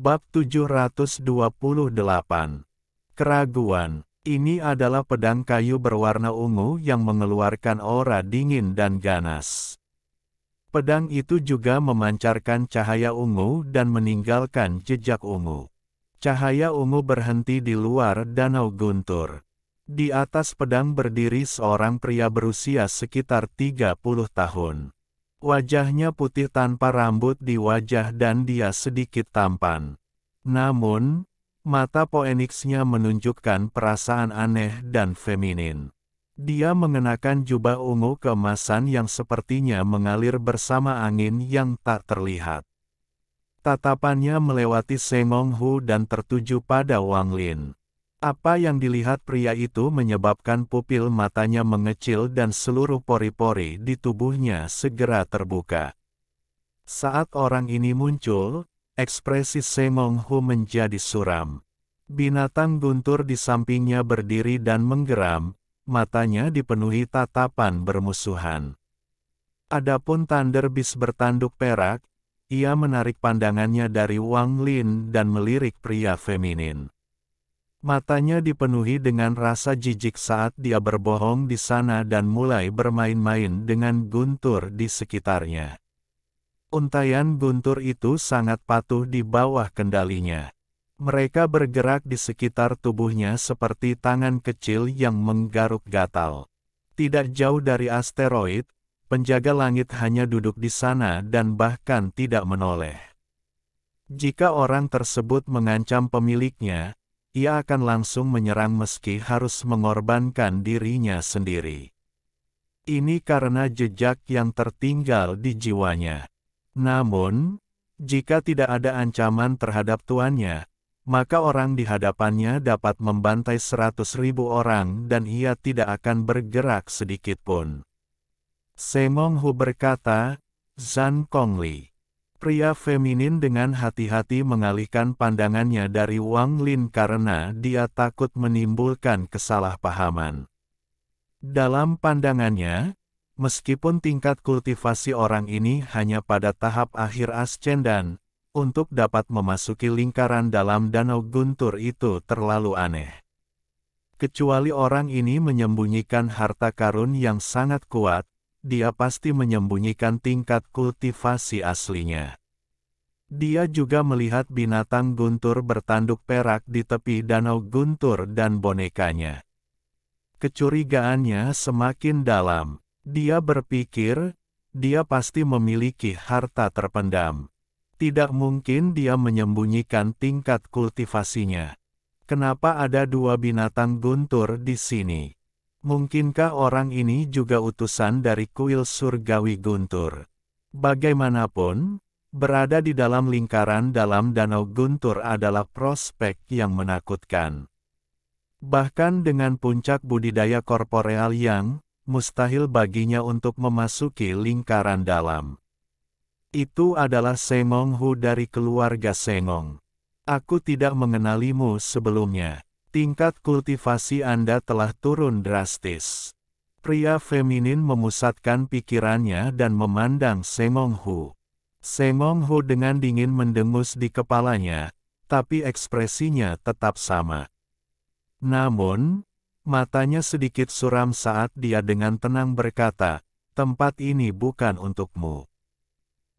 Bab 728. Keraguan. Ini adalah pedang kayu berwarna ungu yang mengeluarkan aura dingin dan ganas. Pedang itu juga memancarkan cahaya ungu dan meninggalkan jejak ungu. Cahaya ungu berhenti di luar danau guntur. Di atas pedang berdiri seorang pria berusia sekitar 30 tahun. Wajahnya putih tanpa rambut di wajah dan dia sedikit tampan. Namun, mata Phoenix-nya menunjukkan perasaan aneh dan feminin. Dia mengenakan jubah ungu keemasan yang sepertinya mengalir bersama angin yang tak terlihat. Tatapannya melewati Sengong Hu dan tertuju pada Wang Lin. Apa yang dilihat pria itu menyebabkan pupil matanya mengecil dan seluruh pori-pori di tubuhnya segera terbuka. Saat orang ini muncul, ekspresi Sengong Hu menjadi suram. Binatang guntur di sampingnya berdiri dan menggeram, matanya dipenuhi tatapan bermusuhan. Adapun Thunder Beast bertanduk perak, ia menarik pandangannya dari Wang Lin dan melirik pria feminin. Matanya dipenuhi dengan rasa jijik saat dia berbohong di sana dan mulai bermain-main dengan guntur di sekitarnya. Untaian guntur itu sangat patuh di bawah kendalinya. Mereka bergerak di sekitar tubuhnya seperti tangan kecil yang menggaruk gatal. Tidak jauh dari asteroid, penjaga langit hanya duduk di sana dan bahkan tidak menoleh. Jika orang tersebut mengancam pemiliknya, ia akan langsung menyerang meski harus mengorbankan dirinya sendiri. Ini karena jejak yang tertinggal di jiwanya. Namun, jika tidak ada ancaman terhadap tuannya, maka orang di hadapannya dapat membantai 100.000 orang dan ia tidak akan bergerak sedikit pun. Sengong Hu berkata, Zhan Kongli. Pria feminin dengan hati-hati mengalihkan pandangannya dari Wang Lin karena dia takut menimbulkan kesalahpahaman. Dalam pandangannya, meskipun tingkat kultivasi orang ini hanya pada tahap akhir ascendan, untuk dapat memasuki lingkaran dalam danau guntur itu terlalu aneh. Kecuali orang ini menyembunyikan harta karun yang sangat kuat, dia pasti menyembunyikan tingkat kultivasi aslinya. Dia juga melihat binatang guntur bertanduk perak di tepi danau guntur dan bonekanya. Kecurigaannya semakin dalam. Dia berpikir, dia pasti memiliki harta terpendam. Tidak mungkin dia menyembunyikan tingkat kultivasinya. Kenapa ada dua binatang guntur di sini? Mungkinkah orang ini juga utusan dari kuil surgawi guntur? Bagaimanapun, berada di dalam lingkaran dalam danau guntur adalah prospek yang menakutkan. Bahkan dengan puncak budidaya korporeal yang mustahil baginya untuk memasuki lingkaran dalam. Itu adalah Sengong Hu dari keluarga Sengong. Aku tidak mengenalimu sebelumnya. Tingkat kultivasi Anda telah turun drastis. Pria feminin memusatkan pikirannya dan memandang Sengong Hu. Sengong Hu dengan dingin mendengus di kepalanya, tapi ekspresinya tetap sama. Namun, matanya sedikit suram saat dia dengan tenang berkata, tempat ini bukan untukmu.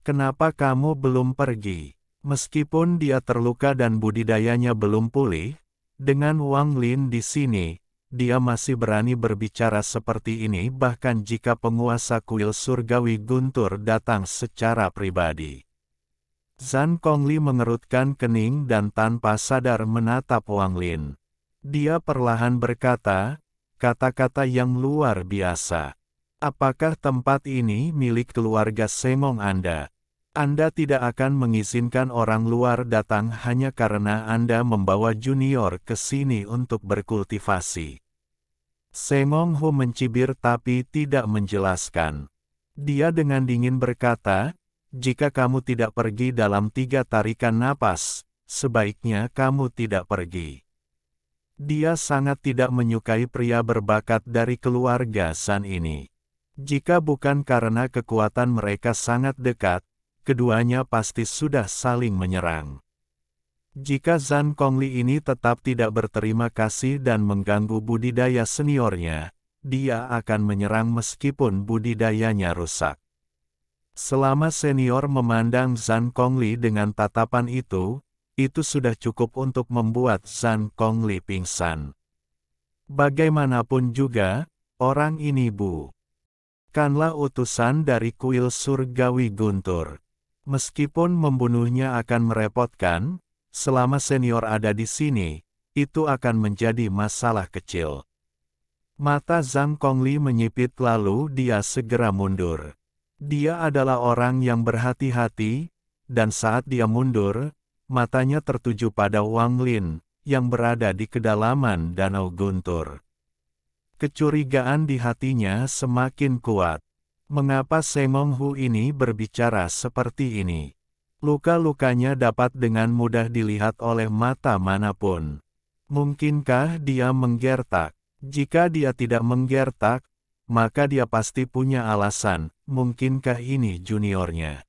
Kenapa kamu belum pergi? Meskipun dia terluka dan budidayanya belum pulih, dengan Wang Lin di sini, dia masih berani berbicara seperti ini bahkan jika penguasa kuil surgawi guntur datang secara pribadi. Zhan Kongli mengerutkan kening dan tanpa sadar menatap Wang Lin. Dia perlahan berkata, kata-kata yang luar biasa. Apakah tempat ini milik keluarga Sengong Anda? Anda tidak akan mengizinkan orang luar datang hanya karena Anda membawa junior ke sini untuk berkultivasi. Sengong Hu mencibir tapi tidak menjelaskan. Dia dengan dingin berkata, jika kamu tidak pergi dalam 3 tarikan napas, sebaiknya kamu tidak pergi. Dia sangat tidak menyukai pria berbakat dari keluarga Zhan ini. Jika bukan karena kekuatan mereka sangat dekat, keduanya pasti sudah saling menyerang. Jika Zhang Kongli ini tetap tidak berterima kasih dan mengganggu budidaya seniornya, dia akan menyerang meskipun budidayanya rusak. Selama senior memandang Zhang Kongli dengan tatapan itu sudah cukup untuk membuat Zhang Kongli pingsan. Bagaimanapun juga, orang ini bukanlah utusan dari kuil surgawi Guntur. Meskipun membunuhnya akan merepotkan, selama senior ada di sini, itu akan menjadi masalah kecil. Mata Zhang Kongli menyipit lalu dia segera mundur. Dia adalah orang yang berhati-hati, dan saat dia mundur, matanya tertuju pada Wang Lin, yang berada di kedalaman Danau Guntur. Kecurigaan di hatinya semakin kuat. Mengapa Semong Hu ini berbicara seperti ini? Luka-lukanya dapat dengan mudah dilihat oleh mata manapun. Mungkinkah dia menggertak? Jika dia tidak menggertak, maka dia pasti punya alasan. Mungkinkah ini juniornya?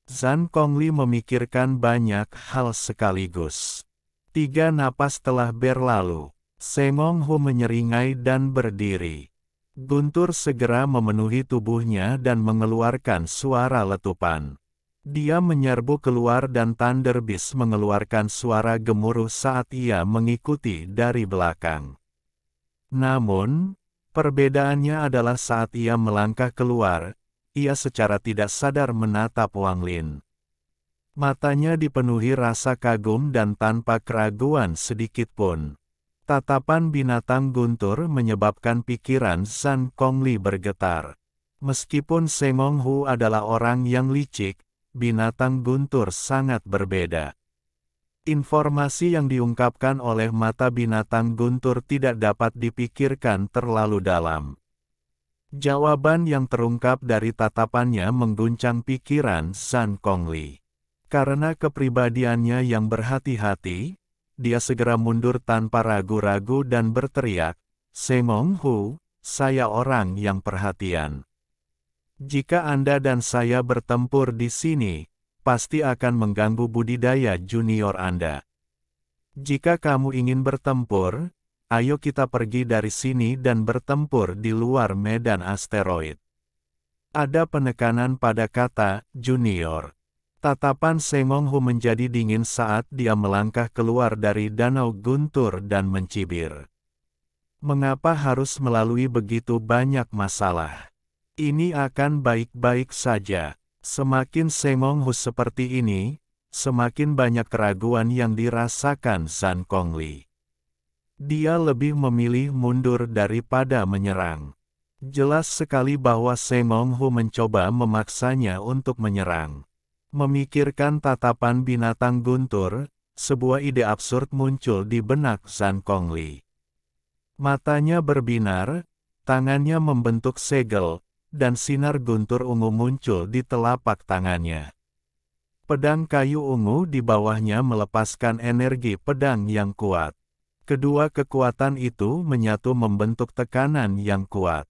Zhang Kongli memikirkan banyak hal sekaligus. 3 napas telah berlalu. Semong Hu menyeringai dan berdiri. Guntur segera memenuhi tubuhnya dan mengeluarkan suara letupan. Dia menyerbu keluar dan Thunder Beast mengeluarkan suara gemuruh saat ia mengikuti dari belakang. Namun, perbedaannya adalah saat ia melangkah keluar, ia secara tidak sadar menatap Wang Lin. Matanya dipenuhi rasa kagum dan tanpa keraguan sedikitpun. Tatapan binatang guntur menyebabkan pikiran Zhang Kongli bergetar. Meskipun Semong Hu adalah orang yang licik, binatang guntur sangat berbeda. Informasi yang diungkapkan oleh mata binatang guntur tidak dapat dipikirkan terlalu dalam. Jawaban yang terungkap dari tatapannya mengguncang pikiran Zhang Kongli. Karena kepribadiannya yang berhati-hati, dia segera mundur tanpa ragu-ragu dan berteriak, "Semong Hu, saya orang yang perhatian. Jika Anda dan saya bertempur di sini, pasti akan mengganggu budidaya junior Anda. Jika kamu ingin bertempur, ayo kita pergi dari sini dan bertempur di luar medan asteroid." Ada penekanan pada kata junior. Tatapan Semong Hu menjadi dingin saat dia melangkah keluar dari Danau Guntur dan mencibir. Mengapa harus melalui begitu banyak masalah? Ini akan baik-baik saja. Semakin Semong Hu seperti ini, semakin banyak keraguan yang dirasakan Zhang Kongli. Dia lebih memilih mundur daripada menyerang. Jelas sekali bahwa Semong Hu mencoba memaksanya untuk menyerang. Memikirkan tatapan binatang guntur, sebuah ide absurd muncul di benak Zhang Kongli. Matanya berbinar, tangannya membentuk segel, dan sinar guntur ungu muncul di telapak tangannya. Pedang kayu ungu di bawahnya melepaskan energi pedang yang kuat. Kedua kekuatan itu menyatu membentuk tekanan yang kuat.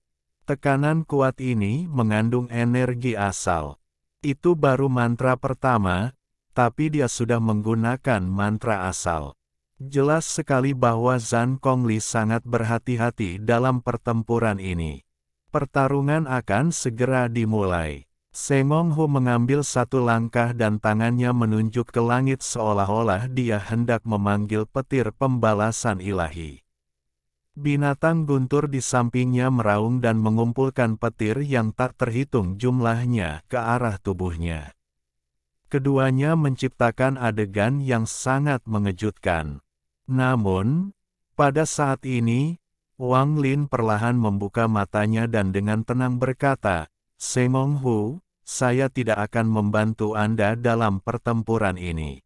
Tekanan kuat ini mengandung energi asal. Itu baru mantra pertama, tapi dia sudah menggunakan mantra asal. Jelas sekali bahwa Zhang Kongli sangat berhati-hati dalam pertempuran ini. Pertarungan akan segera dimulai. Semong Hu mengambil satu langkah dan tangannya menunjuk ke langit seolah-olah dia hendak memanggil petir pembalasan ilahi. Binatang guntur di sampingnya meraung dan mengumpulkan petir yang tak terhitung jumlahnya ke arah tubuhnya. Keduanya menciptakan adegan yang sangat mengejutkan. Namun, pada saat ini, Wang Lin perlahan membuka matanya dan dengan tenang berkata, "Semong Hu, saya tidak akan membantu Anda dalam pertempuran ini.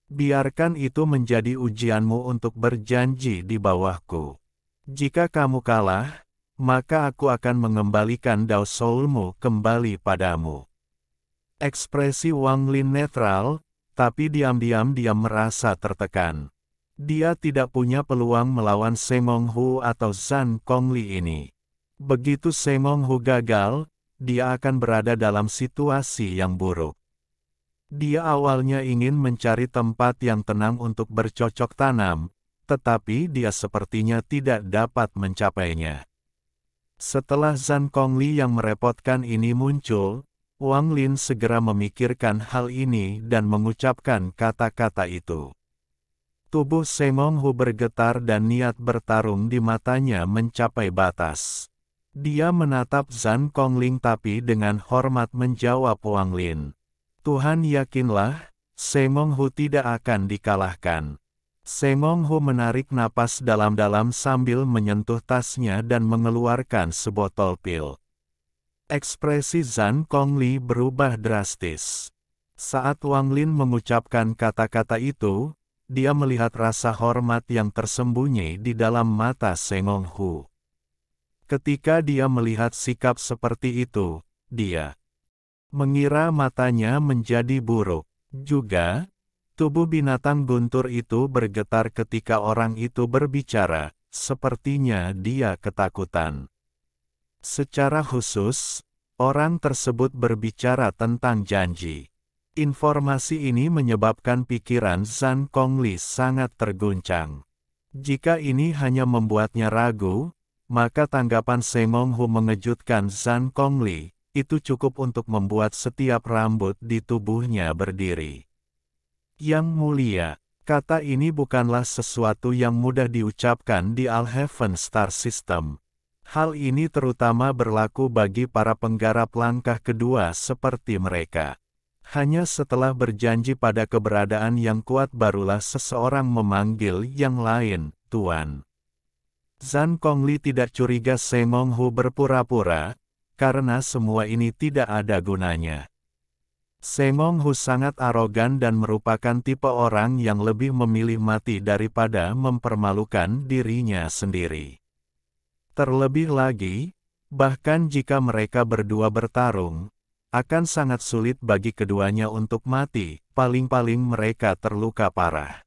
Biarkan itu menjadi ujianmu untuk berjanji di bawahku. Jika kamu kalah, maka aku akan mengembalikan Dao Soulmu kembali padamu." Ekspresi Wang Lin netral, tapi diam-diam dia merasa tertekan. Dia tidak punya peluang melawan Semong Hu atau Zhang Kongli ini. Begitu Semong Hu gagal, dia akan berada dalam situasi yang buruk. Dia awalnya ingin mencari tempat yang tenang untuk bercocok tanam, tetapi dia sepertinya tidak dapat mencapainya. Setelah Zhan Kongli yang merepotkan ini muncul, Wang Lin segera memikirkan hal ini dan mengucapkan kata-kata itu. Tubuh Sengong Hu bergetar dan niat bertarung di matanya mencapai batas. Dia menatap Zhan Kongling tapi dengan hormat menjawab Wang Lin. Tuhan yakinlah, Sengong Hu tidak akan dikalahkan. Sengong Hu menarik napas dalam-dalam sambil menyentuh tasnya dan mengeluarkan sebotol pil. Ekspresi Zhan Kongli berubah drastis. Saat Wang Lin mengucapkan kata-kata itu, dia melihat rasa hormat yang tersembunyi di dalam mata Sengong Hu. Ketika dia melihat sikap seperti itu, dia mengira matanya menjadi buruk. Juga, tubuh binatang guntur itu bergetar ketika orang itu berbicara, sepertinya dia ketakutan. Secara khusus, orang tersebut berbicara tentang janji. Informasi ini menyebabkan pikiran Zhan Kongli sangat terguncang. Jika ini hanya membuatnya ragu, maka tanggapan Sengong Hu mengejutkan Zhan Kongli. Itu cukup untuk membuat setiap rambut di tubuhnya berdiri. Yang mulia, kata ini bukanlah sesuatu yang mudah diucapkan di Alhaven Star System. Hal ini terutama berlaku bagi para penggarap langkah kedua seperti mereka. Hanya setelah berjanji pada keberadaan yang kuat barulah seseorang memanggil yang lain, Tuan. Zhan Kongli tidak curiga Sengong Hu berpura-pura, karena semua ini tidak ada gunanya. Sengong Hu sangat arogan dan merupakan tipe orang yang lebih memilih mati daripada mempermalukan dirinya sendiri. Terlebih lagi, bahkan jika mereka berdua bertarung, akan sangat sulit bagi keduanya untuk mati, paling-paling mereka terluka parah.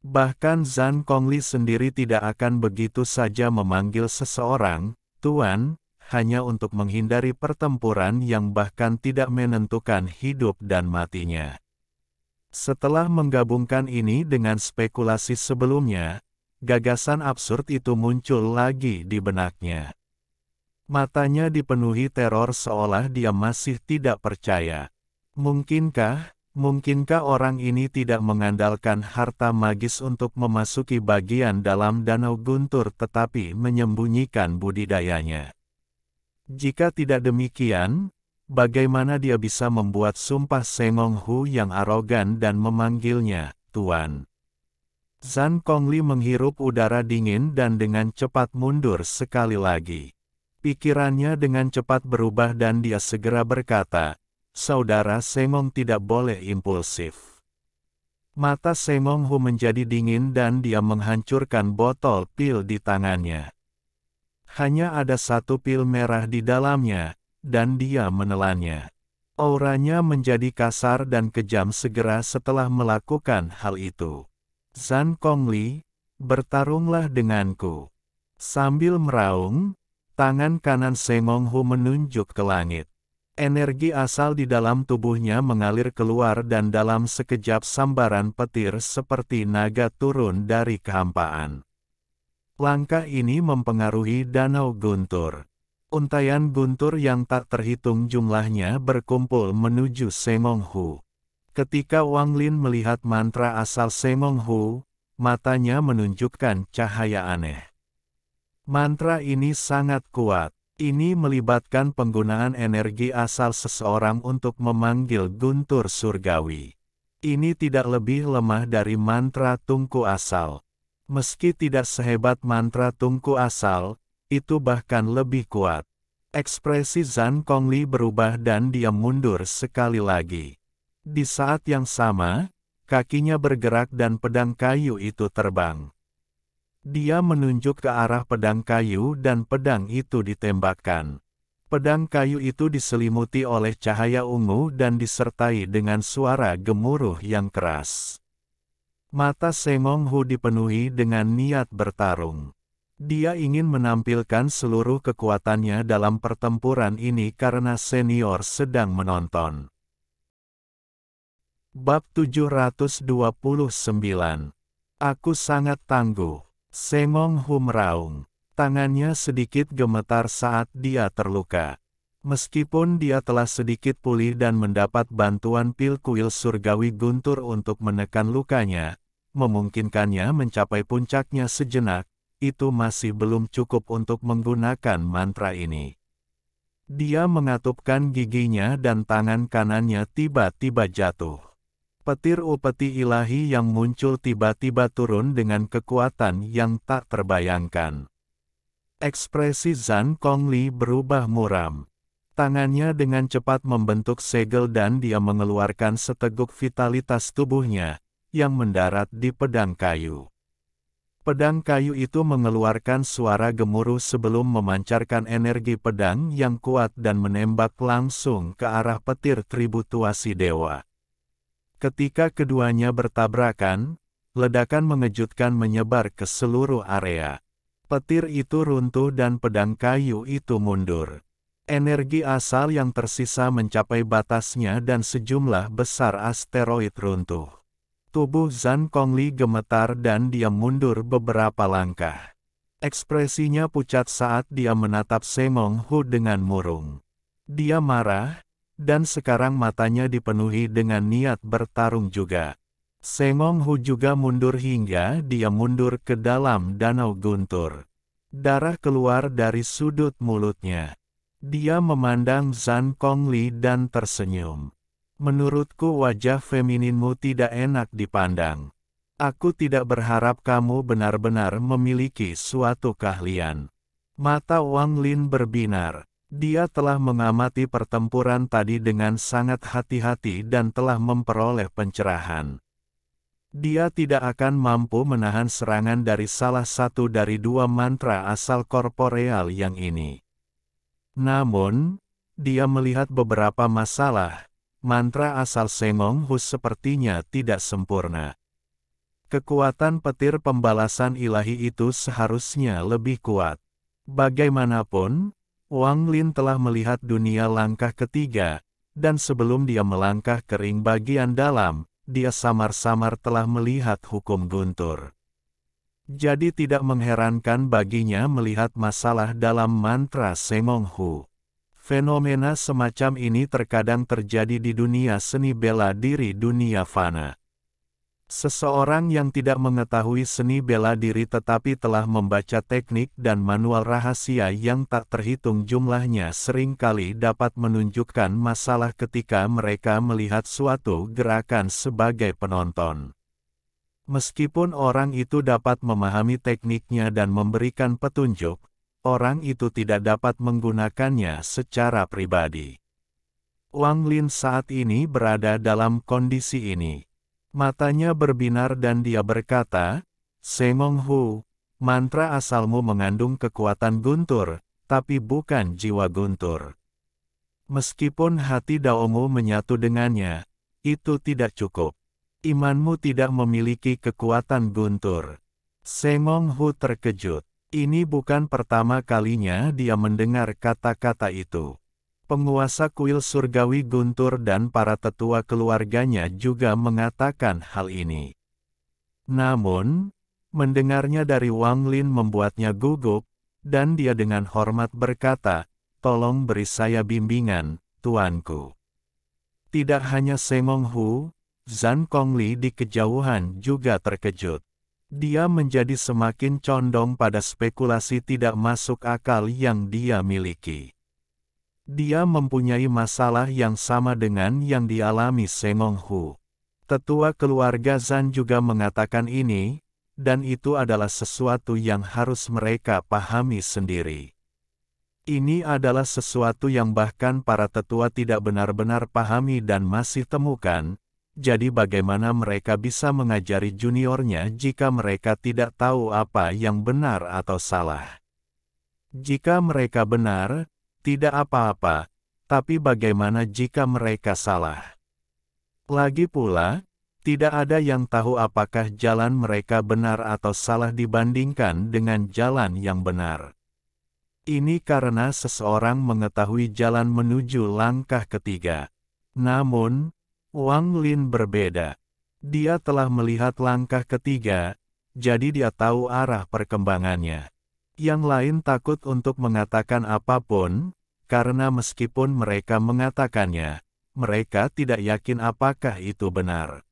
Bahkan Zhan Kongli sendiri tidak akan begitu saja memanggil seseorang, Tuan, hanya untuk menghindari pertempuran yang bahkan tidak menentukan hidup dan matinya. Setelah menggabungkan ini dengan spekulasi sebelumnya, gagasan absurd itu muncul lagi di benaknya. Matanya dipenuhi teror seolah dia masih tidak percaya. Mungkinkah orang ini tidak mengandalkan harta magis untuk memasuki bagian dalam danau guntur tetapi menyembunyikan budidayanya? Jika tidak demikian, bagaimana dia bisa membuat sumpah Sengong Hu yang arogan dan memanggilnya, Tuan? Zhan Kongli menghirup udara dingin dan dengan cepat mundur sekali lagi. Pikirannya dengan cepat berubah dan dia segera berkata, Saudara Sengong tidak boleh impulsif. Mata Sengong Hu menjadi dingin dan dia menghancurkan botol pil di tangannya. Hanya ada satu pil merah di dalamnya, dan dia menelannya. Auranya menjadi kasar dan kejam segera setelah melakukan hal itu. Zhan Kongli, bertarunglah denganku. Sambil meraung, tangan kanan Sengong Hu menunjuk ke langit. Energi asal di dalam tubuhnya mengalir keluar dan dalam sekejap sambaran petir seperti naga turun dari kehampaan. Langkah ini mempengaruhi danau guntur. Untaian guntur yang tak terhitung jumlahnya berkumpul menuju Sengong Hu. Ketika Wang Lin melihat mantra asal Sengong Hu, matanya menunjukkan cahaya aneh. Mantra ini sangat kuat. Ini melibatkan penggunaan energi asal seseorang untuk memanggil guntur surgawi. Ini tidak lebih lemah dari mantra tungku asal. Meski tidak sehebat mantra tungku asal, itu bahkan lebih kuat. Ekspresi Zhan Kongli berubah dan dia mundur sekali lagi. Di saat yang sama, kakinya bergerak dan pedang kayu itu terbang. Dia menunjuk ke arah pedang kayu dan pedang itu ditembakkan. Pedang kayu itu diselimuti oleh cahaya ungu dan disertai dengan suara gemuruh yang keras. Mata Sengong Hu dipenuhi dengan niat bertarung. Dia ingin menampilkan seluruh kekuatannya dalam pertempuran ini karena senior sedang menonton. Bab 729. Aku sangat tangguh. Sengong Hu meraung. Tangannya sedikit gemetar saat dia terluka. Meskipun dia telah sedikit pulih dan mendapat bantuan pil kuil surgawi guntur untuk menekan lukanya, memungkinkannya mencapai puncaknya sejenak, itu masih belum cukup untuk menggunakan mantra ini. Dia mengatupkan giginya dan tangan kanannya tiba-tiba jatuh. Petir upeti ilahi yang muncul tiba-tiba turun dengan kekuatan yang tak terbayangkan. Ekspresi Zan Kongli berubah muram. Tangannya dengan cepat membentuk segel dan dia mengeluarkan seteguk vitalitas tubuhnya, yang mendarat di pedang kayu. Pedang kayu itu mengeluarkan suara gemuruh sebelum memancarkan energi pedang yang kuat dan menembak langsung ke arah petir tributuasi dewa. Ketika keduanya bertabrakan, ledakan mengejutkan menyebar ke seluruh area. Petir itu runtuh dan pedang kayu itu mundur. Energi asal yang tersisa mencapai batasnya dan sejumlah besar asteroid runtuh. Tubuh Zan Kongli gemetar dan dia mundur beberapa langkah. Ekspresinya pucat saat dia menatap Sengong Hu dengan murung. Dia marah, dan sekarang matanya dipenuhi dengan niat bertarung juga. Sengong Hu juga mundur hingga dia mundur ke dalam danau guntur. Darah keluar dari sudut mulutnya. Dia memandang Zan Kongli dan tersenyum. Menurutku wajah femininmu tidak enak dipandang. Aku tidak berharap kamu benar-benar memiliki suatu keahlian. Mata Wang Lin berbinar. Dia telah mengamati pertempuran tadi dengan sangat hati-hati dan telah memperoleh pencerahan. Dia tidak akan mampu menahan serangan dari salah satu dari dua mantra asal korporeal yang ini. Namun, dia melihat beberapa masalah. Mantra asal Sengong Hu sepertinya tidak sempurna. Kekuatan petir pembalasan ilahi itu seharusnya lebih kuat. Bagaimanapun, Wang Lin telah melihat dunia langkah ketiga, dan sebelum dia melangkah ke ring bagian dalam, dia samar-samar telah melihat hukum guntur. Jadi tidak mengherankan baginya melihat masalah dalam mantra Sengong Hu. Fenomena semacam ini terkadang terjadi di dunia seni bela diri dunia fana. Seseorang yang tidak mengetahui seni bela diri tetapi telah membaca teknik dan manual rahasia yang tak terhitung jumlahnya seringkali dapat menunjukkan masalah ketika mereka melihat suatu gerakan sebagai penonton. Meskipun orang itu dapat memahami tekniknya dan memberikan petunjuk, orang itu tidak dapat menggunakannya secara pribadi. Wang Lin saat ini berada dalam kondisi ini. Matanya berbinar dan dia berkata, Sengong Hu, mantra asalmu mengandung kekuatan guntur, tapi bukan jiwa guntur. Meskipun hati daomu menyatu dengannya, itu tidak cukup. Imanmu tidak memiliki kekuatan guntur. Sengong Hu terkejut. Ini bukan pertama kalinya dia mendengar kata-kata itu. Penguasa kuil surgawi guntur dan para tetua keluarganya juga mengatakan hal ini. Namun, mendengarnya dari Wang Lin membuatnya gugup, dan dia dengan hormat berkata, "Tolong beri saya bimbingan, tuanku." Tidak hanya Sengong Hu, Zan Kongli di kejauhan juga terkejut. Dia menjadi semakin condong pada spekulasi tidak masuk akal yang dia miliki. Dia mempunyai masalah yang sama dengan yang dialami Sengong Hu. Tetua keluarga Zan juga mengatakan ini, dan itu adalah sesuatu yang harus mereka pahami sendiri. Ini adalah sesuatu yang bahkan para tetua tidak benar-benar pahami dan masih temukan. Jadi bagaimana mereka bisa mengajari juniornya jika mereka tidak tahu apa yang benar atau salah? Jika mereka benar, tidak apa-apa, tapi bagaimana jika mereka salah? Lagi pula, tidak ada yang tahu apakah jalan mereka benar atau salah dibandingkan dengan jalan yang benar. Ini karena seseorang mengetahui jalan menuju langkah ketiga. Namun, Wang Lin berbeda. Dia telah melihat langkah ketiga, jadi dia tahu arah perkembangannya. Yang lain takut untuk mengatakan apapun, karena meskipun mereka mengatakannya, mereka tidak yakin apakah itu benar.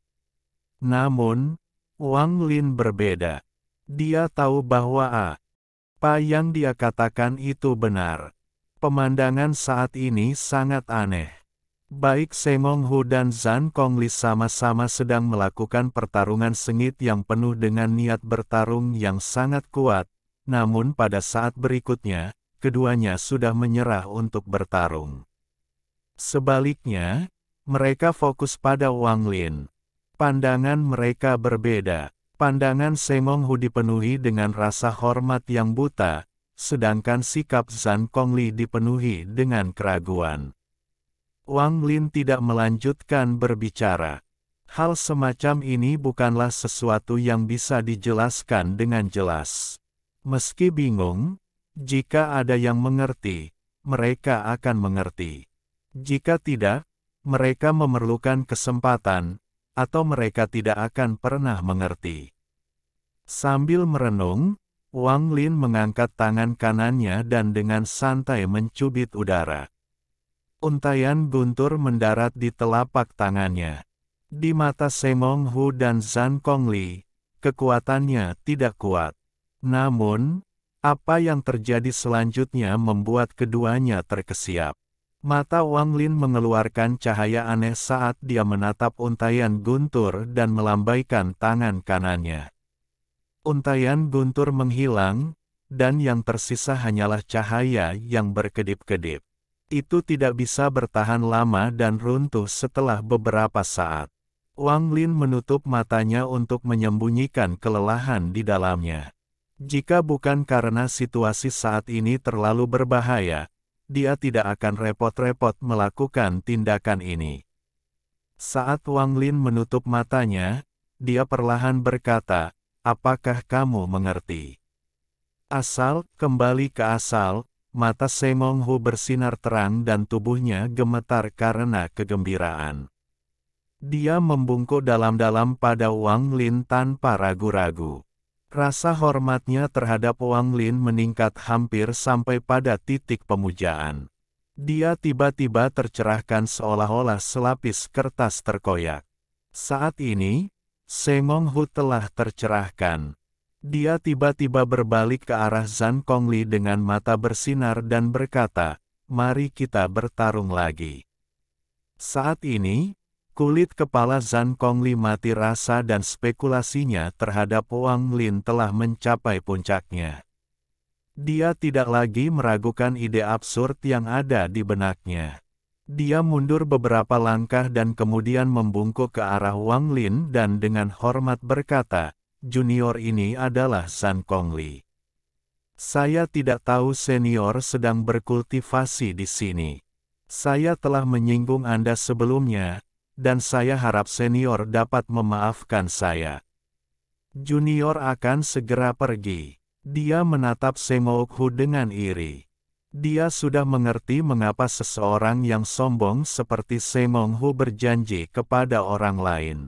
Namun, Wang Lin berbeda. Dia tahu bahwa apa yang dia katakan itu benar. Pemandangan saat ini sangat aneh. Baik Sengong Hu dan Zhan Kongli sama-sama sedang melakukan pertarungan sengit yang penuh dengan niat bertarung yang sangat kuat, namun pada saat berikutnya, keduanya sudah menyerah untuk bertarung. Sebaliknya, mereka fokus pada Wang Lin. Pandangan mereka berbeda. Pandangan Sengong Hu dipenuhi dengan rasa hormat yang buta, sedangkan sikap Zhan Kongli dipenuhi dengan keraguan. Wang Lin tidak melanjutkan berbicara. Hal semacam ini bukanlah sesuatu yang bisa dijelaskan dengan jelas. Meski bingung, jika ada yang mengerti, mereka akan mengerti. Jika tidak, mereka memerlukan kesempatan, atau mereka tidak akan pernah mengerti. Sambil merenung, Wang Lin mengangkat tangan kanannya dan dengan santai mencubit udara. Untaian guntur mendarat di telapak tangannya. Di mata Sengong Hu dan Zhan Kongli, kekuatannya tidak kuat. Namun, apa yang terjadi selanjutnya membuat keduanya terkesiap. Mata Wang Lin mengeluarkan cahaya aneh saat dia menatap untaian guntur dan melambaikan tangan kanannya. Untaian guntur menghilang, dan yang tersisa hanyalah cahaya yang berkedip-kedip. Itu tidak bisa bertahan lama dan runtuh setelah beberapa saat. Wang Lin menutup matanya untuk menyembunyikan kelelahan di dalamnya. Jika bukan karena situasi saat ini terlalu berbahaya, dia tidak akan repot-repot melakukan tindakan ini. Saat Wang Lin menutup matanya, dia perlahan berkata, "Apakah kamu mengerti?" Asal, kembali ke asal. Mata Sengong Hu bersinar terang dan tubuhnya gemetar karena kegembiraan. Dia membungkuk dalam-dalam pada Wang Lin tanpa ragu-ragu. Rasa hormatnya terhadap Wang Lin meningkat hampir sampai pada titik pemujaan. Dia tiba-tiba tercerahkan seolah-olah selapis kertas terkoyak. Saat ini, Sengong Hu telah tercerahkan. Dia tiba-tiba berbalik ke arah Zhan Kongli dengan mata bersinar dan berkata, "Mari kita bertarung lagi." Saat ini, kulit kepala Zhan Kongli mati rasa dan spekulasinya terhadap Wang Lin telah mencapai puncaknya. Dia tidak lagi meragukan ide absurd yang ada di benaknya. Dia mundur beberapa langkah dan kemudian membungkuk ke arah Wang Lin dan dengan hormat berkata, "Junior ini adalah Zhan Kongli. Saya tidak tahu senior sedang berkultivasi di sini. Saya telah menyinggung Anda sebelumnya, dan saya harap senior dapat memaafkan saya." Junior akan segera pergi. Dia menatap Sengong Hu dengan iri. Dia sudah mengerti mengapa seseorang yang sombong seperti Sengong Hu berjanji kepada orang lain.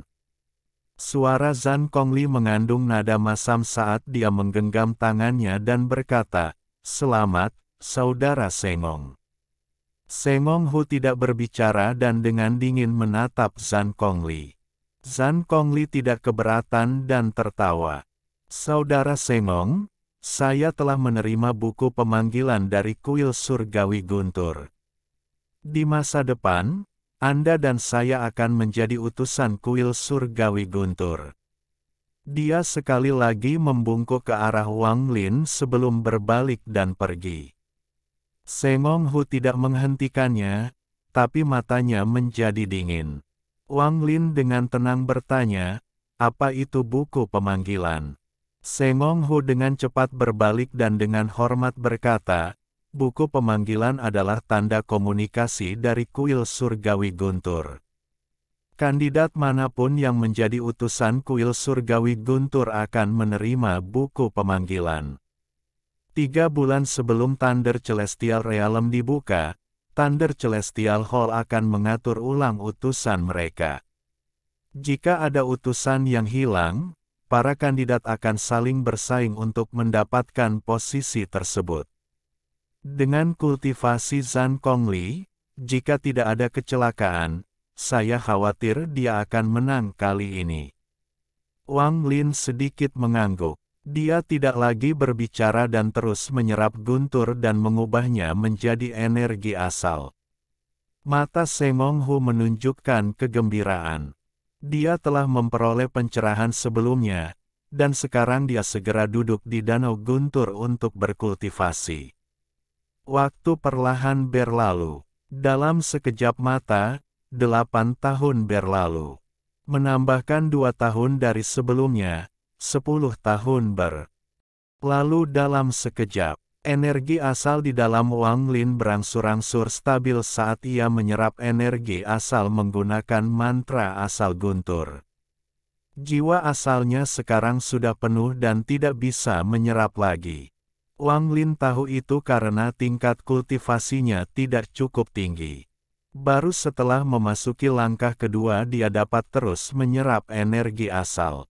Suara Zhan Kongli mengandung nada masam saat dia menggenggam tangannya dan berkata, "Selamat, Saudara Sengong." Sengong Hu tidak berbicara dan dengan dingin menatap Zhan Kongli. Zhan Kongli tidak keberatan dan tertawa. "Saudara Sengong, saya telah menerima buku pemanggilan dari kuil surgawi Guntur. Di masa depan, Anda dan saya akan menjadi utusan kuil surgawi Guntur." Dia sekali lagi membungkuk ke arah Wang Lin sebelum berbalik dan pergi. Sengong Hu tidak menghentikannya, tapi matanya menjadi dingin. Wang Lin dengan tenang bertanya, "Apa itu buku pemanggilan?" Sengong Hu dengan cepat berbalik dan dengan hormat berkata, "Buku pemanggilan adalah tanda komunikasi dari kuil surgawi Guntur. Kandidat manapun yang menjadi utusan kuil surgawi Guntur akan menerima buku pemanggilan. 3 bulan sebelum Thunder Celestial Realm dibuka, Thunder Celestial Hall akan mengatur ulang utusan mereka. Jika ada utusan yang hilang, para kandidat akan saling bersaing untuk mendapatkan posisi tersebut. Dengan kultivasi Zhan Kongli, jika tidak ada kecelakaan, saya khawatir dia akan menang kali ini. Wang Lin sedikit mengangguk. Dia tidak lagi berbicara dan terus menyerap guntur dan mengubahnya menjadi energi asal. Mata Semong Hu menunjukkan kegembiraan. Dia telah memperoleh pencerahan sebelumnya, dan sekarang dia segera duduk di danau guntur untuk berkultivasi. Waktu perlahan berlalu. Dalam sekejap mata, 8 tahun berlalu. Menambahkan 2 tahun dari sebelumnya, 10 tahun berlalu dalam sekejap. Energi asal di dalam Wang Lin berangsur-angsur stabil saat ia menyerap energi asal menggunakan mantra asal guntur. Jiwa asalnya sekarang sudah penuh dan tidak bisa menyerap lagi. Wang Lin tahu itu karena tingkat kultivasinya tidak cukup tinggi. Baru setelah memasuki langkah kedua dia dapat terus menyerap energi asal.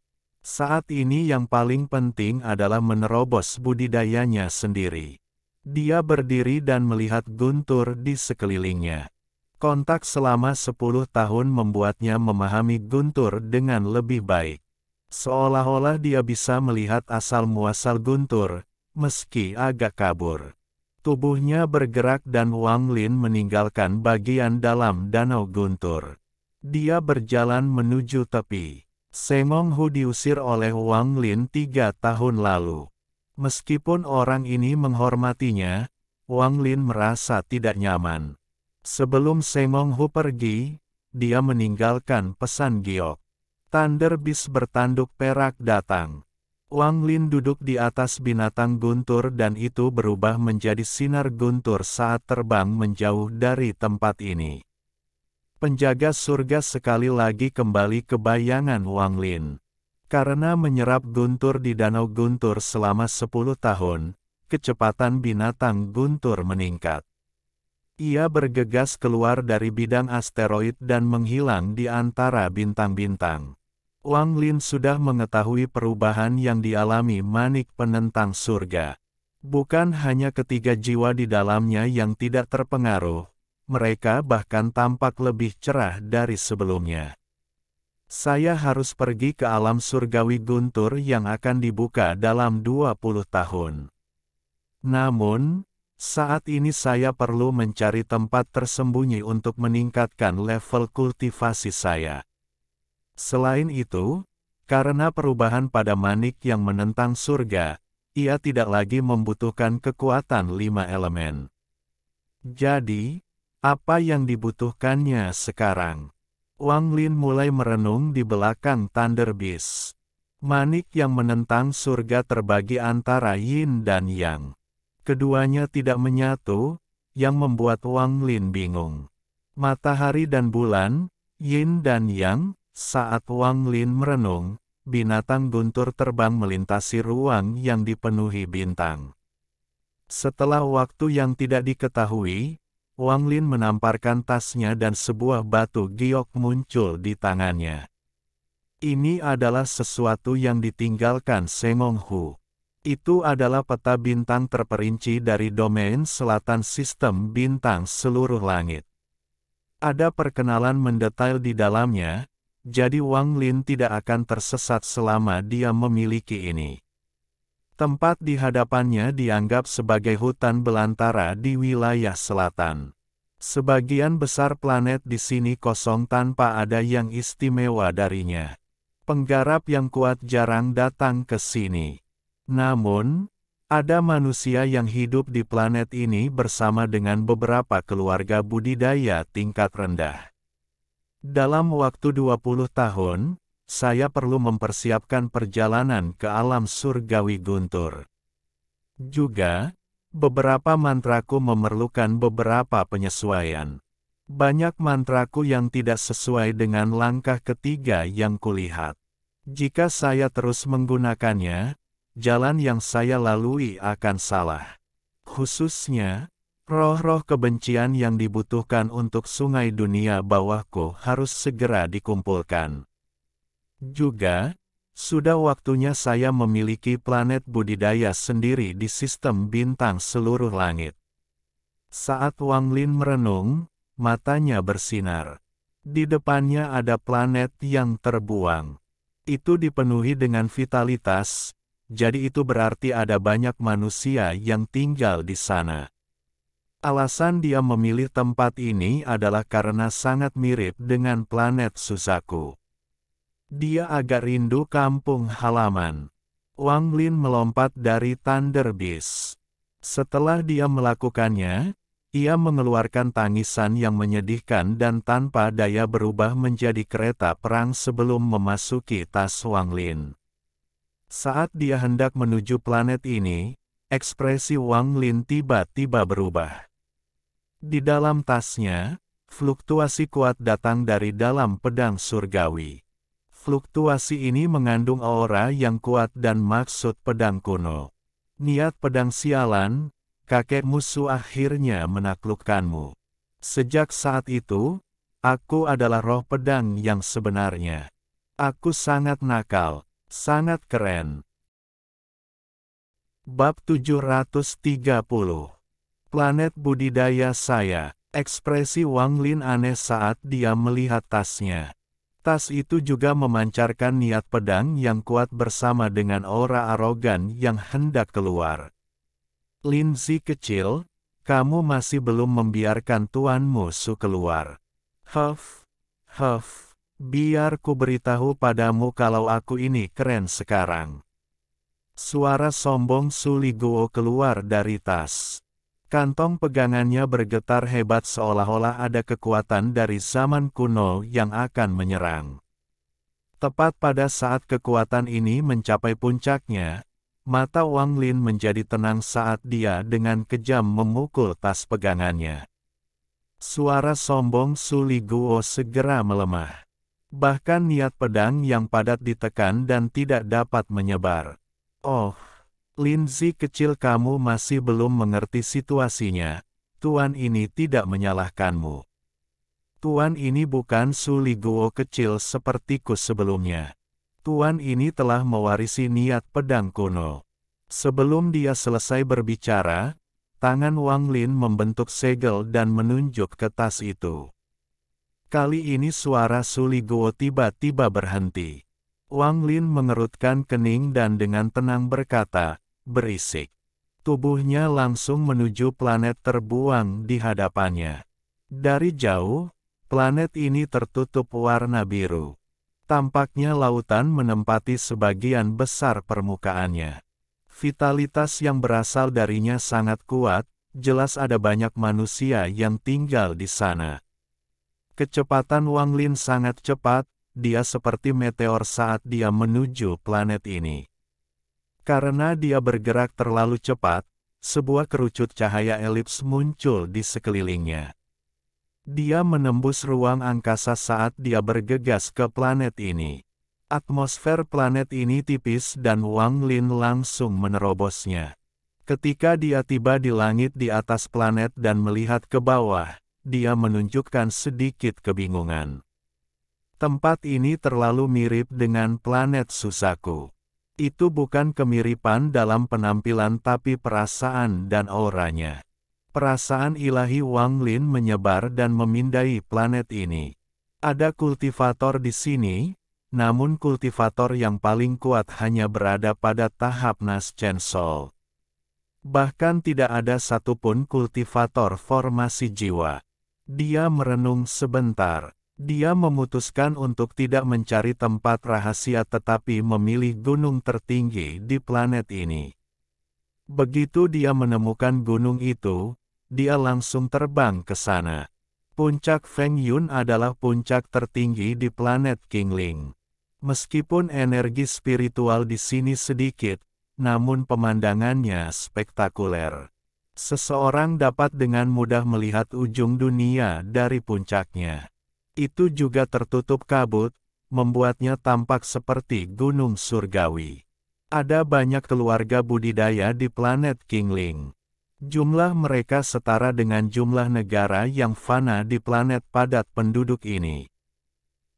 Saat ini yang paling penting adalah menerobos budidayanya sendiri. Dia berdiri dan melihat guntur di sekelilingnya. Kontak selama 10 tahun membuatnya memahami guntur dengan lebih baik. Seolah-olah dia bisa melihat asal-muasal guntur, meski agak kabur. Tubuhnya bergerak dan Wang Lin meninggalkan bagian dalam danau guntur. Dia berjalan menuju tepi. Semong Hu diusir oleh Wang Lin 3 tahun lalu. Meskipun orang ini menghormatinya, Wang Lin merasa tidak nyaman. Sebelum Semong Hu pergi, dia meninggalkan pesan giok. Thunder Beast bertanduk perak datang. Wang Lin duduk di atas binatang guntur dan itu berubah menjadi sinar guntur saat terbang menjauh dari tempat ini. Penjaga surga sekali lagi kembali ke bayangan Wang Lin. Karena menyerap guntur di danau guntur selama 10 tahun, kecepatan binatang guntur meningkat. Ia bergegas keluar dari bidang asteroid dan menghilang di antara bintang-bintang. Wang Lin sudah mengetahui perubahan yang dialami manik penentang surga. Bukan hanya ketiga jiwa di dalamnya yang tidak terpengaruh, mereka bahkan tampak lebih cerah dari sebelumnya. Saya harus pergi ke alam surgawi guntur yang akan dibuka dalam 20 tahun. Namun, saat ini saya perlu mencari tempat tersembunyi untuk meningkatkan level kultivasi saya. Selain itu, karena perubahan pada manik yang menentang surga, ia tidak lagi membutuhkan kekuatan 5 elemen. Jadi, apa yang dibutuhkannya sekarang? Wang Lin mulai merenung di belakang Thunder Beast. Manik yang menentang surga terbagi antara yin dan yang. Keduanya tidak menyatu, yang membuat Wang Lin bingung. Matahari dan bulan, yin dan yang, saat Wang Lin merenung, binatang guntur terbang melintasi ruang yang dipenuhi bintang. Setelah waktu yang tidak diketahui, Wang Lin menamparkan tasnya dan sebuah batu giok muncul di tangannya. Ini adalah sesuatu yang ditinggalkan Semong Hu. Itu adalah peta bintang terperinci dari domain selatan sistem bintang seluruh langit. Ada perkenalan mendetail di dalamnya, jadi Wang Lin tidak akan tersesat selama dia memiliki ini. Tempat di hadapannya dianggap sebagai hutan belantara di wilayah selatan. Sebagian besar planet di sini kosong tanpa ada yang istimewa darinya. Penggarap yang kuat jarang datang ke sini. Namun, ada manusia yang hidup di planet ini bersama dengan beberapa keluarga budidaya tingkat rendah. Dalam waktu 20 tahun, saya perlu mempersiapkan perjalanan ke alam surgawi guntur. Juga, beberapa mantraku memerlukan beberapa penyesuaian. Banyak mantraku yang tidak sesuai dengan langkah ketiga yang kulihat. Jika saya terus menggunakannya, jalan yang saya lalui akan salah. Khususnya, Roh-roh kebencian yang dibutuhkan untuk sungai dunia bawahku harus segera dikumpulkan. Juga, sudah waktunya saya memiliki planet budidaya sendiri di sistem bintang seluruh langit. Saat Wang Lin merenung, matanya bersinar. Di depannya ada planet yang terbuang. Itu dipenuhi dengan vitalitas, jadi itu berarti ada banyak manusia yang tinggal di sana. Alasan dia memilih tempat ini adalah karena sangat mirip dengan planet Suzaku. Dia agak rindu kampung halaman. Wang Lin melompat dari Thunder Beast. Setelah dia melakukannya, ia mengeluarkan tangisan yang menyedihkan dan tanpa daya berubah menjadi kereta perang sebelum memasuki tas Wang Lin. Saat dia hendak menuju planet ini, ekspresi Wang Lin tiba-tiba berubah. Di dalam tasnya, fluktuasi kuat datang dari dalam pedang surgawi. Fluktuasi ini mengandung aura yang kuat dan maksud pedang kuno. Niat pedang sialan, kakek musuh akhirnya menaklukkanmu. Sejak saat itu, aku adalah roh pedang yang sebenarnya. Aku sangat nakal, sangat keren. Bab 730. Planet budidaya saya. Ekspresi Wang Lin aneh saat dia melihat tasnya. Tas itu juga memancarkan niat pedang yang kuat bersama dengan aura arogan yang hendak keluar. Linzi kecil, kamu masih belum membiarkan tuanmu Su keluar. Huff, biar ku beritahu padamu kalau aku ini keren sekarang. Suara sombong Su Liguo keluar dari tas. Kantong pegangannya bergetar hebat seolah-olah ada kekuatan dari zaman kuno yang akan menyerang. Tepat pada saat kekuatan ini mencapai puncaknya, mata Wang Lin menjadi tenang saat dia dengan kejam memukul tas pegangannya. Suara sombong Su Liguo segera melemah. Bahkan niat pedang yang padat ditekan dan tidak dapat menyebar. Oh, Linzi kecil, kamu masih belum mengerti situasinya. Tuan ini tidak menyalahkanmu. Tuan ini bukan Su Liguo kecil sepertiku sebelumnya. Tuan ini telah mewarisi niat pedang kuno. Sebelum dia selesai berbicara, tangan Wang Lin membentuk segel dan menunjuk ke tas itu. Kali ini suara Su Liguo tiba-tiba berhenti. Wang Lin mengerutkan kening dan dengan tenang berkata, berisik. Tubuhnya langsung menuju planet terbuang di hadapannya. Dari jauh, planet ini tertutup warna biru. Tampaknya lautan menempati sebagian besar permukaannya. Vitalitas yang berasal darinya sangat kuat, jelas ada banyak manusia yang tinggal di sana. Kecepatan Wang Lin sangat cepat, dia seperti meteor saat dia menuju planet ini. Karena dia bergerak terlalu cepat, sebuah kerucut cahaya elips muncul di sekelilingnya. Dia menembus ruang angkasa saat dia bergegas ke planet ini. Atmosfer planet ini tipis dan Wang Lin langsung menerobosnya. Ketika dia tiba di langit di atas planet dan melihat ke bawah, dia menunjukkan sedikit kebingungan. Tempat ini terlalu mirip dengan planet Suzaku. Itu bukan kemiripan dalam penampilan tapi perasaan dan auranya. Perasaan ilahi Wang Lin menyebar dan memindai planet ini. Ada kultivator di sini, namun kultivator yang paling kuat hanya berada pada tahap Naschen Soul. Bahkan tidak ada satupun kultivator formasi jiwa. Dia merenung sebentar. Dia memutuskan untuk tidak mencari tempat rahasia tetapi memilih gunung tertinggi di planet ini. Begitu dia menemukan gunung itu, dia langsung terbang ke sana. Puncak Feng Yun adalah puncak tertinggi di planet Qingling. Meskipun energi spiritual di sini sedikit, namun pemandangannya spektakuler. Seseorang dapat dengan mudah melihat ujung dunia dari puncaknya. Itu juga tertutup kabut, membuatnya tampak seperti gunung surgawi. Ada banyak keluarga budidaya di planet Qingling. Jumlah mereka setara dengan jumlah negara yang fana di planet padat penduduk ini.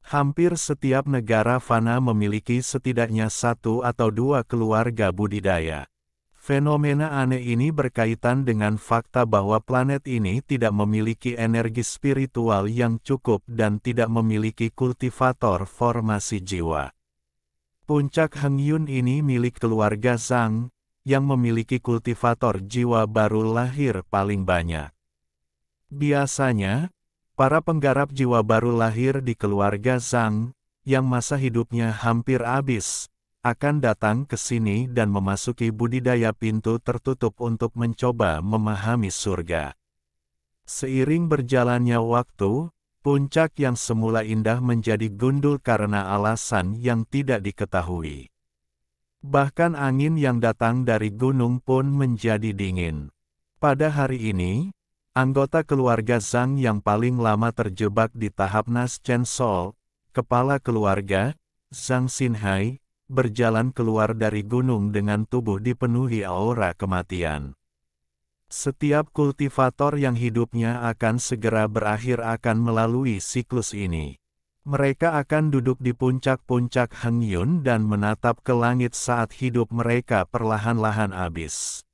Hampir setiap negara fana memiliki setidaknya satu atau dua keluarga budidaya. Fenomena aneh ini berkaitan dengan fakta bahwa planet ini tidak memiliki energi spiritual yang cukup dan tidak memiliki kultivator formasi jiwa. Puncak Hengyun ini milik keluarga Zhang, yang memiliki kultivator jiwa baru lahir paling banyak. Biasanya, para penggarap jiwa baru lahir di keluarga Zhang, yang masa hidupnya hampir habis, akan datang ke sini dan memasuki budidaya pintu tertutup untuk mencoba memahami surga. Seiring berjalannya waktu, puncak yang semula indah menjadi gundul karena alasan yang tidak diketahui. Bahkan angin yang datang dari gunung pun menjadi dingin. Pada hari ini, anggota keluarga Zhang yang paling lama terjebak di tahap Naschen Sol, kepala keluarga, Zhang Xinhai, berjalan keluar dari gunung dengan tubuh dipenuhi aura kematian. Setiap kultivator yang hidupnya akan segera berakhir akan melalui siklus ini. Mereka akan duduk di puncak-puncak Hengyun dan menatap ke langit saat hidup mereka perlahan-lahan habis.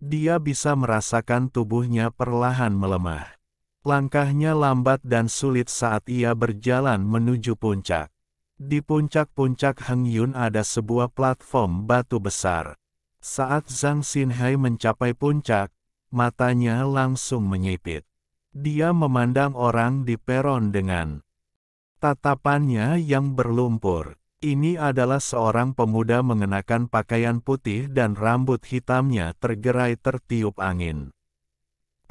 Dia bisa merasakan tubuhnya perlahan melemah. Langkahnya lambat dan sulit saat ia berjalan menuju puncak. Di puncak-puncak Hengyun ada sebuah platform batu besar. Saat Zhang Xinhai mencapai puncak, matanya langsung menyipit. Dia memandang orang di peron dengan tatapannya yang berlumpur. Ini adalah seorang pemuda mengenakan pakaian putih dan rambut hitamnya tergerai tertiup angin.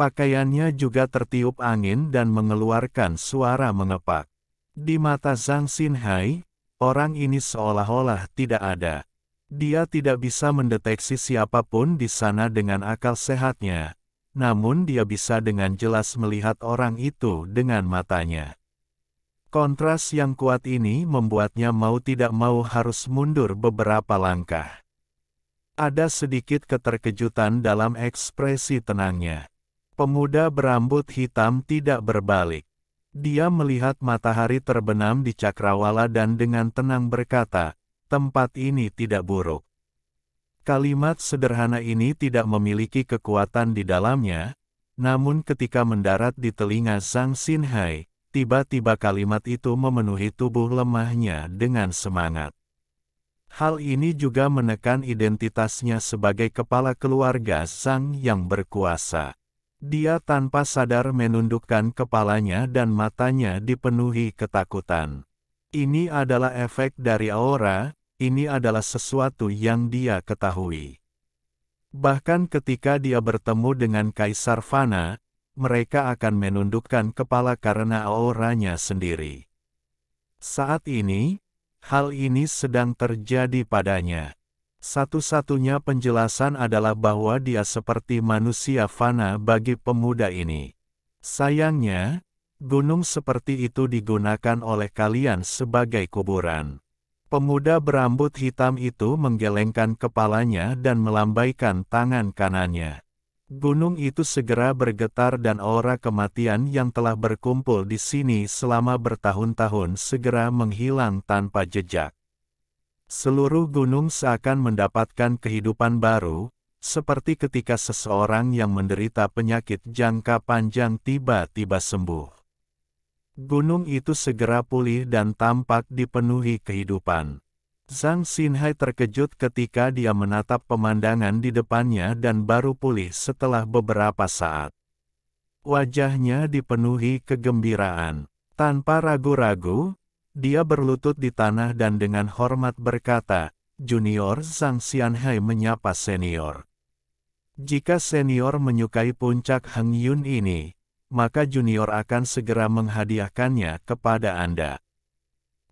Pakaiannya juga tertiup angin dan mengeluarkan suara mengepak. Di mata Zhang Xinhai, orang ini seolah-olah tidak ada. Dia tidak bisa mendeteksi siapapun di sana dengan akal sehatnya, namun dia bisa dengan jelas melihat orang itu dengan matanya. Kontras yang kuat ini membuatnya mau tidak mau harus mundur beberapa langkah. Ada sedikit keterkejutan dalam ekspresi tenangnya. Pemuda berambut hitam tidak berbalik. Dia melihat matahari terbenam di cakrawala dan dengan tenang berkata, "Tempat ini tidak buruk." Kalimat sederhana ini tidak memiliki kekuatan di dalamnya, namun ketika mendarat di telinga Zhang Xinhai, tiba-tiba kalimat itu memenuhi tubuh lemahnya dengan semangat. Hal ini juga menekan identitasnya sebagai kepala keluarga Zhang yang berkuasa. Dia tanpa sadar menundukkan kepalanya dan matanya dipenuhi ketakutan. Ini adalah efek dari aura, ini adalah sesuatu yang dia ketahui. Bahkan ketika dia bertemu dengan Kaisar Fana, mereka akan menundukkan kepala karena auranya sendiri. Saat ini, hal ini sedang terjadi padanya. Satu-satunya penjelasan adalah bahwa dia seperti manusia fana bagi pemuda ini. Sayangnya, gunung seperti itu digunakan oleh kalian sebagai kuburan. Pemuda berambut hitam itu menggelengkan kepalanya dan melambaikan tangan kanannya. Gunung itu segera bergetar dan aura kematian yang telah berkumpul di sini selama bertahun-tahun segera menghilang tanpa jejak. Seluruh gunung seakan mendapatkan kehidupan baru, seperti ketika seseorang yang menderita penyakit jangka panjang tiba-tiba sembuh. Gunung itu segera pulih dan tampak dipenuhi kehidupan. Zhang Xinhai terkejut ketika dia menatap pemandangan di depannya dan baru pulih setelah beberapa saat. Wajahnya dipenuhi kegembiraan. Tanpa ragu-ragu, dia berlutut di tanah dan dengan hormat berkata, "Junior." Zhang Xinhai menyapa senior. Jika senior menyukai puncak Hengyun ini, maka junior akan segera menghadiahkannya kepada Anda.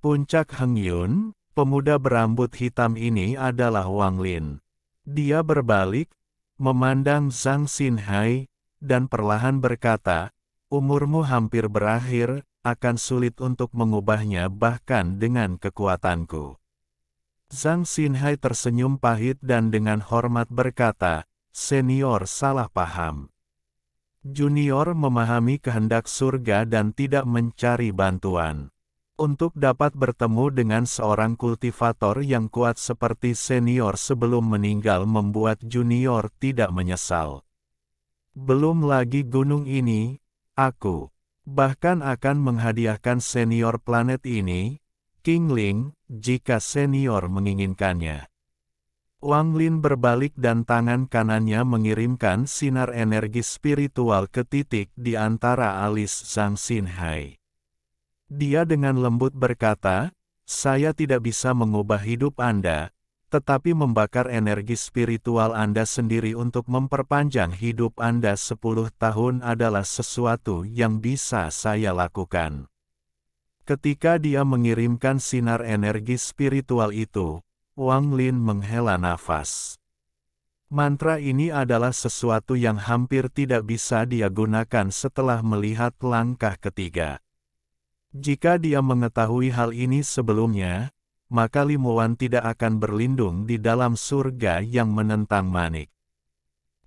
Puncak Hengyun? Pemuda berambut hitam ini adalah Wang Lin. Dia berbalik, memandang Zhang Xinhai, dan perlahan berkata, "Umurmu hampir berakhir, akan sulit untuk mengubahnya bahkan dengan kekuatanku." Zhang Xinhai tersenyum pahit dan dengan hormat berkata, senior salah paham. Junior memahami kehendak surga dan tidak mencari bantuan. Untuk dapat bertemu dengan seorang kultivator yang kuat seperti senior sebelum meninggal membuat junior tidak menyesal. Belum lagi gunung ini, aku bahkan akan menghadiahkan senior planet ini, King Ling, jika senior menginginkannya. Wang Lin berbalik dan tangan kanannya mengirimkan sinar energi spiritual ke titik di antara alis Zhang Xinhai. Dia dengan lembut berkata, "Saya tidak bisa mengubah hidup Anda, tetapi membakar energi spiritual Anda sendiri untuk memperpanjang hidup Anda 10 tahun adalah sesuatu yang bisa saya lakukan." Ketika dia mengirimkan sinar energi spiritual itu, Wang Lin menghela nafas. Mantra ini adalah sesuatu yang hampir tidak bisa dia gunakan setelah melihat langkah ketiga. Jika dia mengetahui hal ini sebelumnya, maka Limuan tidak akan berlindung di dalam surga yang menentang manik.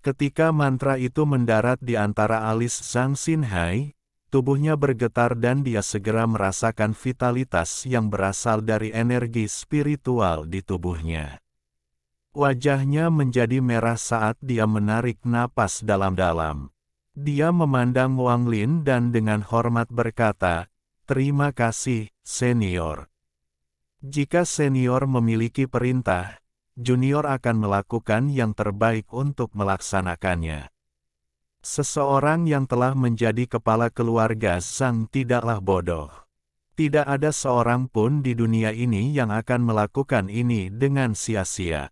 Ketika mantra itu mendarat di antara alis Zhang Xinhai, tubuhnya bergetar dan dia segera merasakan vitalitas yang berasal dari energi spiritual di tubuhnya. Wajahnya menjadi merah saat dia menarik napas dalam-dalam. Dia memandang Wang Lin dan dengan hormat berkata, "Terima kasih, senior. Jika senior memiliki perintah, junior akan melakukan yang terbaik untuk melaksanakannya." Seseorang yang telah menjadi kepala keluarga Zhang tidaklah bodoh. Tidak ada seorang pun di dunia ini yang akan melakukan ini dengan sia-sia.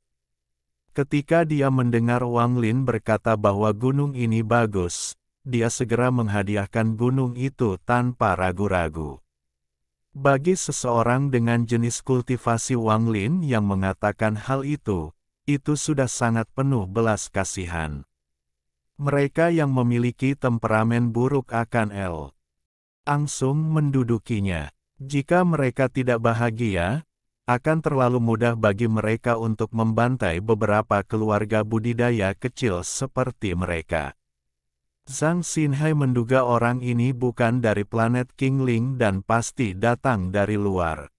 Ketika dia mendengar Wang Lin berkata bahwa gunung ini bagus, dia segera menghadiahkan gunung itu tanpa ragu-ragu. Bagi seseorang dengan jenis kultivasi Wang Lin yang mengatakan hal itu sudah sangat penuh belas kasihan. Mereka yang memiliki temperamen buruk akan langsung mendudukinya. Jika mereka tidak bahagia, akan terlalu mudah bagi mereka untuk membantai beberapa keluarga budidaya kecil seperti mereka. Zhang Xinhai menduga orang ini bukan dari planet King Ling dan pasti datang dari luar.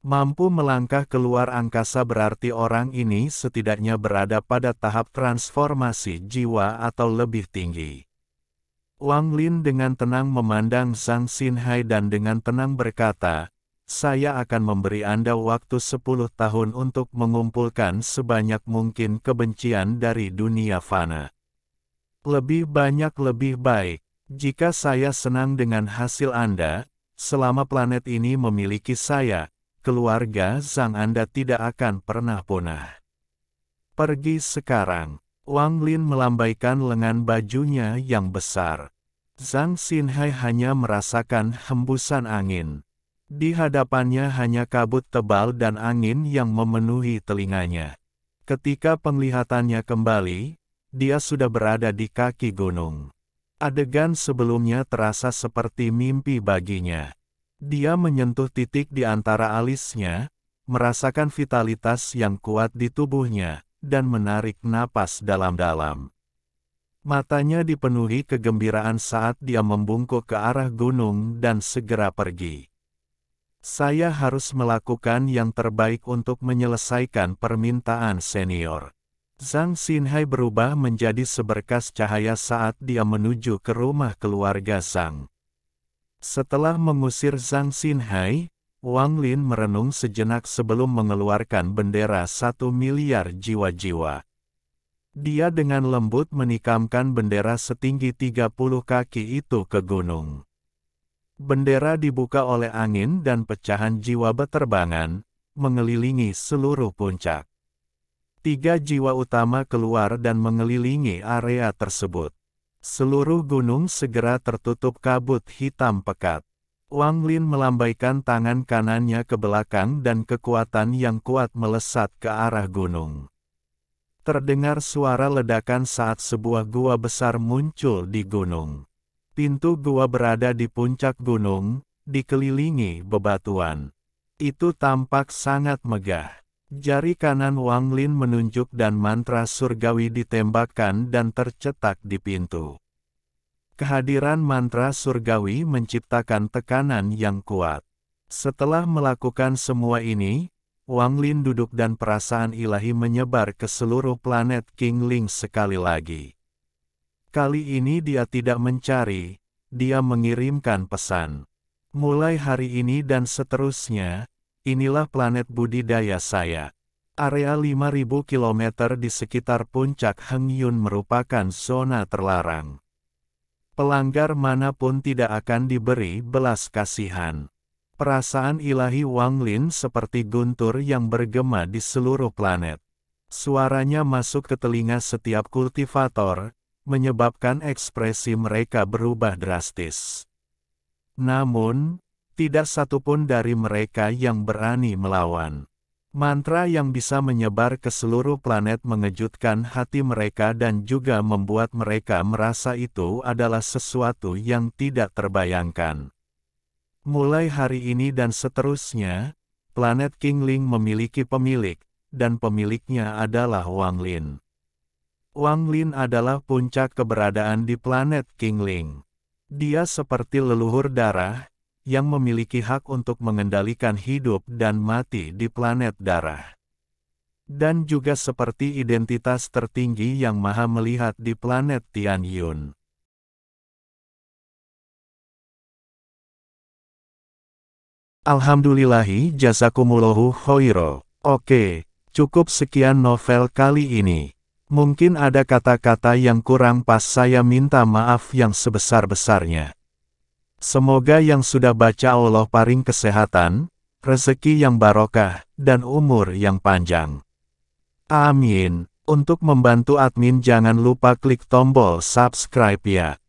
Mampu melangkah keluar angkasa berarti orang ini setidaknya berada pada tahap transformasi jiwa atau lebih tinggi. Wang Lin dengan tenang memandang Zhang Xinhai dan dengan tenang berkata, "Saya akan memberi Anda waktu 10 tahun untuk mengumpulkan sebanyak mungkin kebencian dari dunia fana. Lebih banyak lebih baik. Jika saya senang dengan hasil Anda, selama planet ini memiliki saya, keluarga Zhang Anda tidak akan pernah punah. Pergi sekarang." Wang Lin melambaikan lengan bajunya yang besar. Zhang Xinhai hanya merasakan hembusan angin. Di hadapannya hanya kabut tebal dan angin yang memenuhi telinganya. Ketika penglihatannya kembali, dia sudah berada di kaki gunung. Adegan sebelumnya terasa seperti mimpi baginya. Dia menyentuh titik di antara alisnya, merasakan vitalitas yang kuat di tubuhnya, dan menarik napas dalam-dalam. Matanya dipenuhi kegembiraan saat dia membungkuk ke arah gunung dan segera pergi. "Saya harus melakukan yang terbaik untuk menyelesaikan permintaan senior." Zhang Xinhai berubah menjadi seberkas cahaya saat dia menuju ke rumah keluarga Zhang. Setelah mengusir Zhang Xinhai, Wang Lin merenung sejenak sebelum mengeluarkan bendera 1 miliar jiwa-jiwa. Dia dengan lembut menikamkan bendera setinggi 30 kaki itu ke gunung. Bendera dibuka oleh angin dan pecahan jiwa beterbangan, mengelilingi seluruh puncak. 3 jiwa utama keluar dan mengelilingi area tersebut. Seluruh gunung segera tertutup kabut hitam pekat. Wang Lin melambaikan tangan kanannya ke belakang dan kekuatan yang kuat melesat ke arah gunung. Terdengar suara ledakan saat sebuah gua besar muncul di gunung. Pintu gua berada di puncak gunung, dikelilingi bebatuan. Itu tampak sangat megah. Jari kanan Wang Lin menunjuk dan mantra surgawi ditembakkan dan tercetak di pintu. Kehadiran mantra surgawi menciptakan tekanan yang kuat. Setelah melakukan semua ini, Wang Lin duduk dan perasaan ilahi menyebar ke seluruh planet King Ling sekali lagi. Kali ini dia tidak mencari, dia mengirimkan pesan. Mulai hari ini dan seterusnya, inilah planet budidaya saya. Area 5.000 km di sekitar puncak Hengyun merupakan zona terlarang. Pelanggar manapun tidak akan diberi belas kasihan. Perasaan ilahi Wang Lin seperti guntur yang bergema di seluruh planet. Suaranya masuk ke telinga setiap kultivator, menyebabkan ekspresi mereka berubah drastis. Namun, tidak satupun dari mereka yang berani melawan. Mantra yang bisa menyebar ke seluruh planet mengejutkan hati mereka dan juga membuat mereka merasa itu adalah sesuatu yang tidak terbayangkan. Mulai hari ini dan seterusnya, planet King Ling memiliki pemilik, dan pemiliknya adalah Wang Lin. Wang Lin adalah puncak keberadaan di planet King Ling. Dia seperti leluhur darah, yang memiliki hak untuk mengendalikan hidup dan mati di planet darah. Dan juga seperti identitas tertinggi yang maha melihat di planet Tianyun. Alhamdulillahi jazakumullahu khairo. Oke, cukup sekian novel kali ini. Mungkin ada kata-kata yang kurang pas, saya minta maaf yang sebesar-besarnya. Semoga yang sudah baca Allah paring kesehatan, rezeki yang barokah, dan umur yang panjang. Amin. Untuk membantu admin jangan lupa klik tombol subscribe ya.